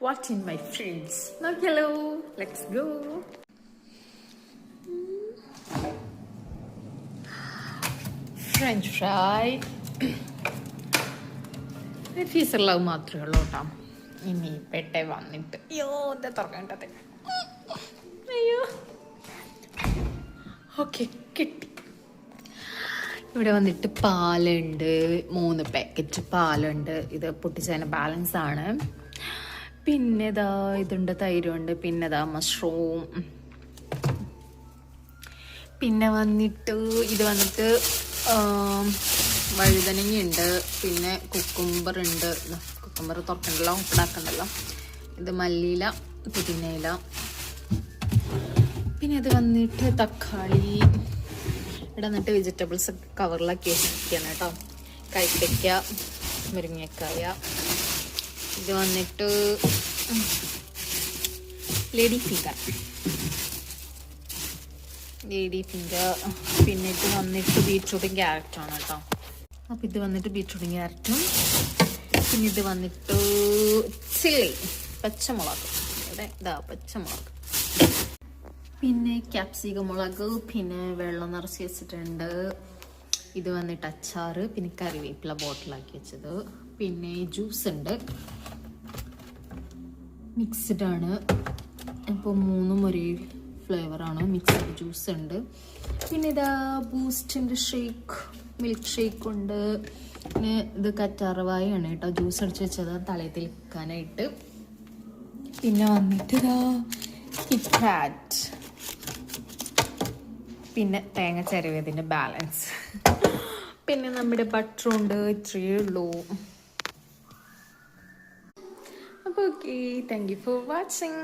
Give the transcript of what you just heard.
What in my fridge? Hello, let's go. French fry. ഫീസറിൽ അത് മാത്രമേ ഉള്ളൂ കേട്ടോ. ഇനി പെട്ടെ വന്നിട്ട് അയ്യോ എന്താ തുറക്കേണ്ടത്. അയ്യോ ഓക്കെ കിട്ടി. ഇവിടെ വന്നിട്ട് പാലുണ്ട്, 3 പാക്കറ്റ് പാലുണ്ട്. ഇത് പൊട്ടിച്ചതിന് ബാലൻസ് ആണ്. പിന്നെ ഇതാ ഇതുണ്ട്, തൈരുണ്ട്. പിന്നെ ഇതാ മഷ്റൂം. പിന്നെ വന്നിട്ട് ഇത് വന്നിട്ട് വഴുതനങ്ങയുണ്ട്. പിന്നെ കുക്കുംബർ ഉണ്ട്. കുക്കുംബർ തുറക്കണ്ടല്ലോ, ഉപ്പിടാക്കണ്ടല്ലോ. ഇത് മല്ലിയില, പുതിനയില. പിന്നെ ഇത് വന്നിട്ട് തക്കാളി. ഇവിടെ വന്നിട്ട് വെജിറ്റബിൾസ് ഒക്കെ കവറിലാക്കി വെച്ചിരിക്കുകയാണ് കേട്ടോ. കൈപ്പയ്ക്ക, മുരിങ്ങക്കായ. ഇത് വന്നിട്ട് ലേഡി ഫിംഗർ. പിന്നെ ഇത് വന്നിട്ട് ബീറ്റ്റൂട്ടും ക്യാരറ്റുമാണ് കേട്ടോ. അപ്പം ഇത് വന്നിട്ട് ബീറ്റ്റൂട്ടും ക്യാരറ്റും. പിന്നെ ഇത് വന്നിട്ട് ചില്ലി, പച്ചമുളക്. ഇവിടെ ഇതാ പച്ചമുളക്. പിന്നെ ക്യാപ്സിക്കം മുളക്. പിന്നെ വെള്ളം നിറച്ച് വെച്ചിട്ടുണ്ട്. ഇത് വന്നിട്ട് അച്ചാറ്. പിന്നെ കറിവേപ്പില ബോട്ടിലാക്കി വെച്ചത്. പിന്നെ ജ്യൂസ് ഉണ്ട്, മിക്സ്ഡ് ആണ്. ഇപ്പോൾ 3 ഒരേ ഫ്ലേവറാണ്. മിക്സ്ഡ് ജ്യൂസ് ഉണ്ട്. പിന്നെ ഇതാ ബൂസ്റ്റിൻ്റെ ഷേക്ക്, മിൽക്ക് ഷേക്ക് ഉണ്ട്. പിന്നെ ഇത് കറ്റാർവാഴയാണ് കേട്ടോ, ജ്യൂസ് അടിച്ച് വെച്ചത് തലയിൽ തെളിക്കാനായിട്ട്. പിന്നെ വന്നിട്ട് ഇതാ കിറ്റ്കാറ്റ്. പിന്നെ തേങ്ങ ചിരവിയതിൻ്റെ ബാലൻസ്. പിന്നെ നമ്മുടെ ബട്ടറുണ്ട്. ഇത്രയേ ഉള്ളൂ. അപ്പോൾ okay, thank you for watching.